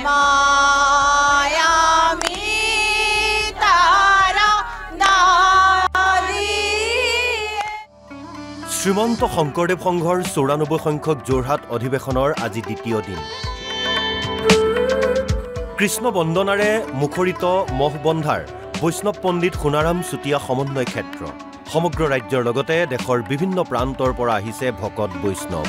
Miami তাৰা নাৰী। শ্ৰীমন্ত শংকৰদেৱ সংঘৰ ৯৪ সংখ্যক যোৰহাট অধিৱেশনৰ আজি দ্বিতীয় দিন। কৃষ্ণ বন্দনাৰে মুখৰিত মহবন্ধাৰ বৈষ্ণৱ পণ্ডিত সোণাৰাম চুতীয়া সমন্বয় ক্ষেত্ৰ। সমগ্ৰ ৰাজ্যৰ লগতে দেশৰ বিভিন্ন প্ৰান্তৰ পৰা আহিছে ভকত বৈষ্ণৱ।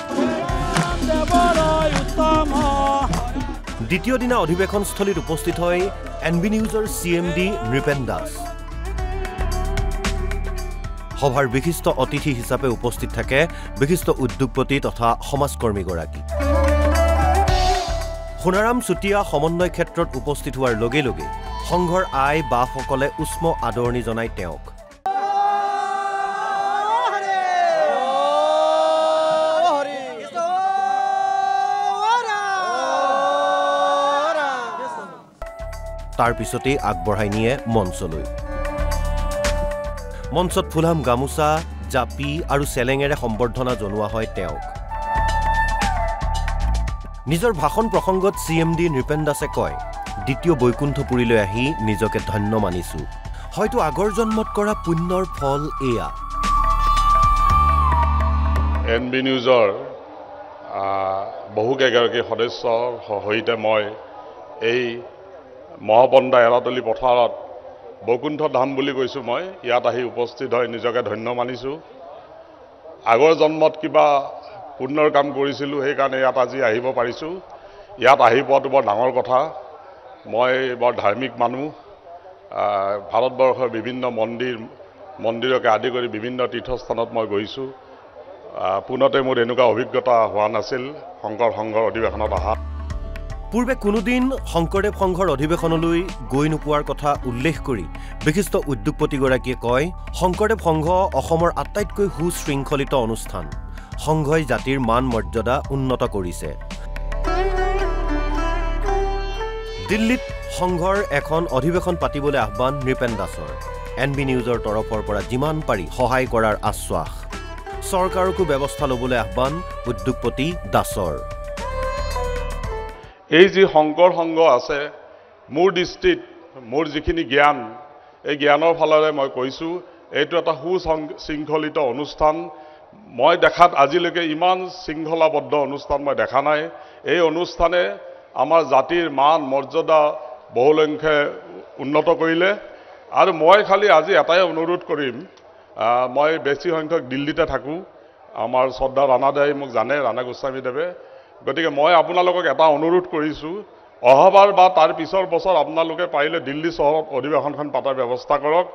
দ্বিতীয় দিনা অধিৱেশনস্থলীত উপস্থিত হয় NB নিউজৰ CMD নৃপেন দাস। সভাৰ বিশিষ্ট অতিথি হিচাপে উপস্থিত থাকে বিশিষ্ট উদ্যোগপতি তথা সমাজকৰ্মীগৰাকী। সোণাৰাম চুতীয়া সমন্বয় ক্ষেত্ৰত উপস্থিত হোৱাৰ লগে লগে সংঘৰ আই বাসকলে উষ্ম আদৰণি জনায় তেওঁক। তাৰ পিছতেই আগবঢ়াই নিয়ে মঞ্চলৈ। মঞ্চত ফুলহাম গামোচা, জাপি আৰু চেলেঙেৰে সম্বৰ্ধনা জনোৱা হয় তেওঁক। নিজৰ ভাষণ প্ৰসংগত CMD নৃপেন দাসে কয়, দ্বিতীয় বৈকুণ্ঠপুৰীলৈ আহি নিজকে ধন্য মানিছো। হয়তো আগৰ জন্মত কৰা পুণ্যৰ ফল এয়া। NB নিউজৰ বহুকেইগৰাকী সদস্যৰ সৈতে মই এই মহাবন্দা এৰাতলী পথাৰত বৈকুণ্ঠ ধাম বুলি কৈছোঁ। মই ইয়াত আহি উপস্থিত হৈ নিজকে ধন্য মানিছোঁ। আগৰ জন্মত কিবা পুণ্যৰ কাম কৰিছিলোঁ, সেইকাৰণে ইয়াত আজি আহিব পাৰিছোঁ। ইয়াত আহি পোৱাটো বৰ ডাঙৰ কথা। মই বৰ ধাৰ্মিক মানুহ। ভাৰতবৰ্ষৰ বিভিন্ন মন্দিৰকে আদি কৰি বিভিন্ন তীৰ্থস্থানত মই গৈছোঁ। পোনতে মোৰ এনেকুৱা অভিজ্ঞতা হোৱা নাছিল শংকৰ সংঘৰ অধিৱেশনত অহা। পূৰ্বে কোনোদিন শংকৰদেৱ সংঘৰ অধিৱেশনলৈ গৈ নোপোৱাৰ কথা উল্লেখ কৰি বিশিষ্ট উদ্যোগপতিগৰাকীয়ে কয়, শংকৰদেৱ সংঘ অসমৰ আটাইতকৈ সুশৃংখলিত অনুষ্ঠান। সংঘই জাতিৰ মান মৰ্যাদা উন্নত কৰিছে। দিল্লীত সংঘৰ এখন অধিৱেশন পাতিবলৈ আহ্বান নৃপেন দাসৰ। NB নিউজৰ তৰফৰ পৰা যিমান পাৰি সহায় কৰাৰ আশ্বাস। চৰকাৰকো ব্যৱস্থা ল'বলৈ আহ্বান উদ্যোগপতি দাসৰ। এই যি শংকৰ সংঘ আছে, মোৰ দৃষ্টিত মোৰ যিখিনি জ্ঞান, এই জ্ঞানৰ ফালেৰে মই কৈছোঁ, এইটো এটা সুশৃংখলিত অনুষ্ঠান। মই দেখাত আজিলৈকে ইমান শৃংখলাবদ্ধ অনুষ্ঠান মই দেখা নাই। এই অনুষ্ঠানে আমাৰ জাতিৰ মান মৰ্যাদা বহুলংখ্যে উন্নত কৰিলে। আৰু মই খালি আজি এটাই অনুৰোধ কৰিম, মই বেছি সংখ্যক দিল্লীতে থাকোঁ। আমাৰ শ্ৰদ্ধা ৰাণাদাই মোক জানে, ৰাণা গোস্বামীদেৱে। গতিকে মই আপোনালোকক এটা অনুৰোধ কৰিছোঁ, অহাবাৰ বা তাৰ পিছৰ বছৰ আপোনালোকে পাৰিলে দিল্লী চহৰত অধিৱেশনখন পতাৰ ব্যৱস্থা কৰক।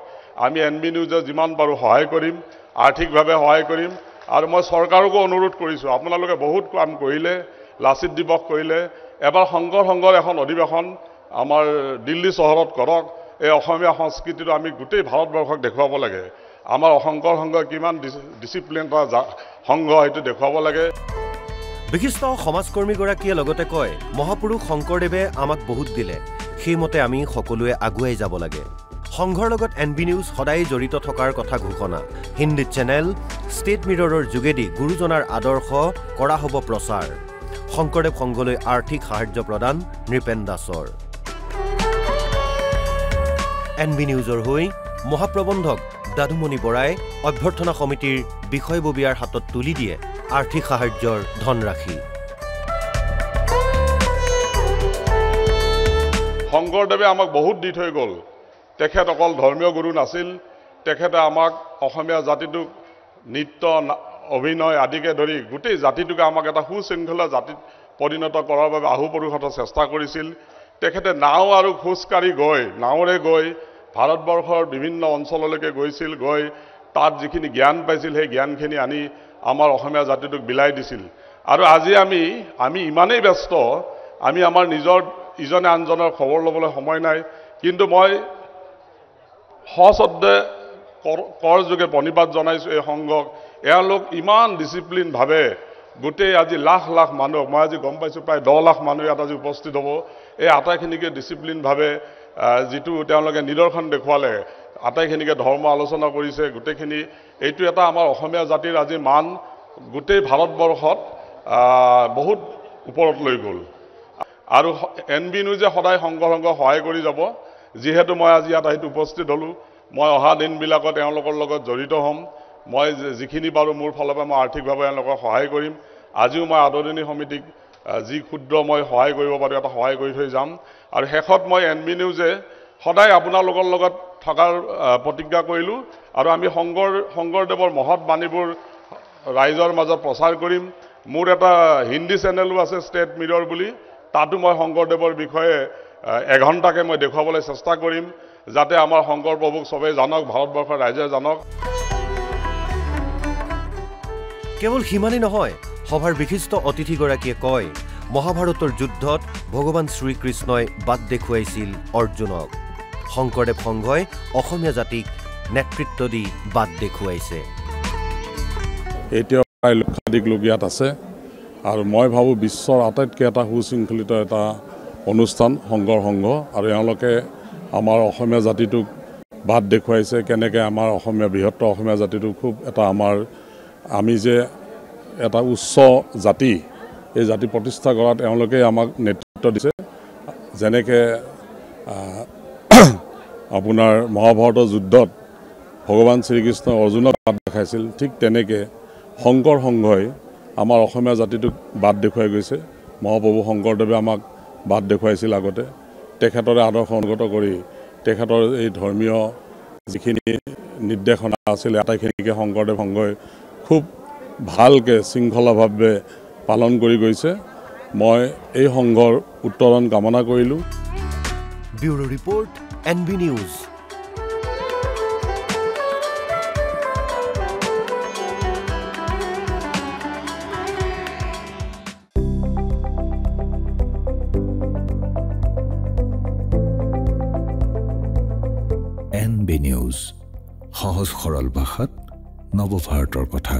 আমি NB নিউজে যিমান পাৰোঁ সহায় কৰিম, আৰ্থিকভাৱে সহায় কৰিম। আৰু মই চৰকাৰকো অনুৰোধ কৰিছোঁ, আপোনালোকে বহুত কাম কৰিলে, লাচিত দিৱস কৰিলে, এবাৰ শংকৰ সংঘৰ এখন অধিৱেশন আমাৰ দিল্লী চহৰত কৰক। এই অসমীয়া সংস্কৃতিটো আমি গোটেই ভাৰতবৰ্ষক দেখুৱাব লাগে। আমাৰ শংকৰ সংঘ কিমান ডিচিপ্লিন এটা সংঘ, সেইটো দেখুৱাব লাগে। বিশিষ্ট সমাজকৰ্মীগৰাকীয়ে লগতে কয়, মহাপুৰুষ শংকৰদেৱে আমাক বহুত দিলে, সেইমতে আমি সকলোৱে আগুৱাই যাব লাগে। সংঘৰ লগত NB নিউজ সদায় জড়িত থকাৰ কথা ঘোষণা। হিন্দী চেনেল ষ্টেট মিৰৰৰ যোগেদি গুৰুজনাৰ আদৰ্শ কৰা হ'ব প্ৰচাৰ। শংকৰদেৱ সংঘলৈ আৰ্থিক সাহায্য প্ৰদান নৃপেন দাসৰ। NB নিউজৰ হৈ মহাপ্ৰবন্ধক দাদুমণি বৰাই অভ্যৰ্থনা সমিতিৰ বিষয়ববীয়াৰ হাতত তুলি দিয়ে আৰ্থিক সাহায্যৰ ধনৰাশি। শংকৰদেৱে আমাক বহুত দি থৈ গ'ল। তেখেত অকল ধৰ্মীয় গুৰু নাছিল, তেখেতে আমাক অসমীয়া জাতিটোক নৃত্য অভিনয় আদিকে ধৰি গোটেই জাতিটোকে আমাক এটা সুশৃংখলা জাতিত পৰিণত কৰাৰ বাবে আহুপৰুষত চেষ্টা কৰিছিল। তেখেতে নাও আৰু খোজকাঢ়ি নাৱেৰে গৈ ভাৰতবৰ্ষৰ বিভিন্ন অঞ্চললৈকে গৈছিল। গৈ তাত যিখিনি জ্ঞান পাইছিল, সেই জ্ঞানখিনি আনি আমাৰ অসমীয়া জাতিটোক বিলাই দিছিল। আৰু আজি আমি ইমানেই ব্যস্ত, আমি আমাৰ নিজৰ ইজনে আনজনৰ খবৰ ল'বলৈ সময় নাই। কিন্তু মই সশ্ৰদ্ধে কৰ যোগে প্ৰণিপাত জনাইছোঁ এই সংঘক। এওঁলোক ইমান ডিচিপ্লিনভাৱে গোটেই আজি লাখ লাখ মানুহ, মই আজি গম পাইছোঁ প্ৰায় 10 লাখ মানুহ ইয়াত আজি উপস্থিত হ'ব। এই আটাইখিনিকে ডিচিপ্লিনভাৱে যিটো তেওঁলোকে নিদৰ্শন দেখুৱালে, আটাইখিনিকে ধৰ্ম আলোচনা কৰিছে গোটেইখিনি। এইটো এটা আমাৰ অসমীয়া জাতিৰ আজি মান গোটেই ভাৰতবৰ্ষত বহুত ওপৰত লৈ গ'ল। আৰু NB নিউজে সদায় সংঘ সহায় কৰি যাব যিহেতু মই আজি ইয়াত আহিত উপস্থিত হ'লোঁ মই অহা দিনবিলাকত তেওঁলোকৰ লগত জড়িত হ'ম মই যিখিনি পাৰোঁ মোৰ ফালৰ পৰা মই আৰ্থিকভাৱে তেওঁলোকক সহায় কৰিম আজিও মই আদৰণি সমিতিক যি ক্ষুদ্ৰ মই সহায় কৰিব পাৰোঁ এটা সহায় কৰি থৈ যাম আৰু শেষত মই NB নিউজে সদায় আপোনালোকৰ লগত থকাৰ প্ৰতিজ্ঞা কৰিলোঁ আৰু আমি শংকৰদেৱৰ মহৎ বাণীবোৰ ৰাইজৰ মাজত প্ৰচাৰ কৰিম মোৰ এটা হিন্দী চেনেলো আছে ষ্টেট মিৰৰ বুলি তাতো মই শংকৰদেৱৰ বিষয়ে এঘণ্টাকৈ মই দেখুৱাবলৈ চেষ্টা কৰিম যাতে আমাৰ শংকৰ প্ৰভুক চবেই জানক ভাৰতবৰ্ষৰ ৰাইজে জানক কেৱল সিমানেই নহয় সভাৰ বিশিষ্ট অতিথিগৰাকীয়ে কয় মহাভাৰতৰ যুদ্ধত ভগৱান শ্ৰীকৃষ্ণই বাট দেখুৱাইছিল অৰ্জুনক শংকৰদেৱ সংঘই অসমীয়া জাতিক নেতৃত্ব দি বাট দেখুৱাইছে এতিয়া প্ৰায় লক্ষাধিক লোক ইয়াত আছে আৰু মই ভাবোঁ বিশ্বৰ আটাইতকৈ এটা সুশৃংখলিত এটা অনুষ্ঠান শংকৰ সংঘ আৰু এওঁলোকে আমাৰ অসমীয়া জাতিটোক বাট দেখুৱাইছে কেনেকৈ আমাৰ অসমীয়া বৃহত্তৰ অসমীয়া জাতিটোক খুব এটা আমি যে এটা উচ্চ জাতি এই জাতি প্ৰতিষ্ঠা কৰাত এওঁলোকে আমাক নেতৃত্ব দিছে যেনেকৈ আপোনাৰ মহাভাৰতৰ যুদ্ধত ভগৱান শ্ৰীকৃষ্ণই অৰ্জুনক বাট দেখাইছিল ঠিক তেনেকৈ শংকৰ সংঘই আমাৰ অসমীয়া জাতিটোক বাট দেখুৱাই গৈছে মহাপ্ৰভু শংকৰদেৱে আমাক বাট দেখুৱাইছিল আগতে তেখেতৰে আদৰ্শ অনুগত কৰি তেখেতৰ এই ধৰ্মীয় যিখিনি নিৰ্দেশনা আছিল আটাইখিনিকে শংকৰদেৱ সংঘই খুব ভালকৈ শৃংখলাভাৱে পালন কৰি গৈছে মই এই সংঘৰ উত্তৰণ কামনা কৰিলোঁ bureau report NB news NB news সহজ সৰল ভাষাত নৱভাৰতৰ কথা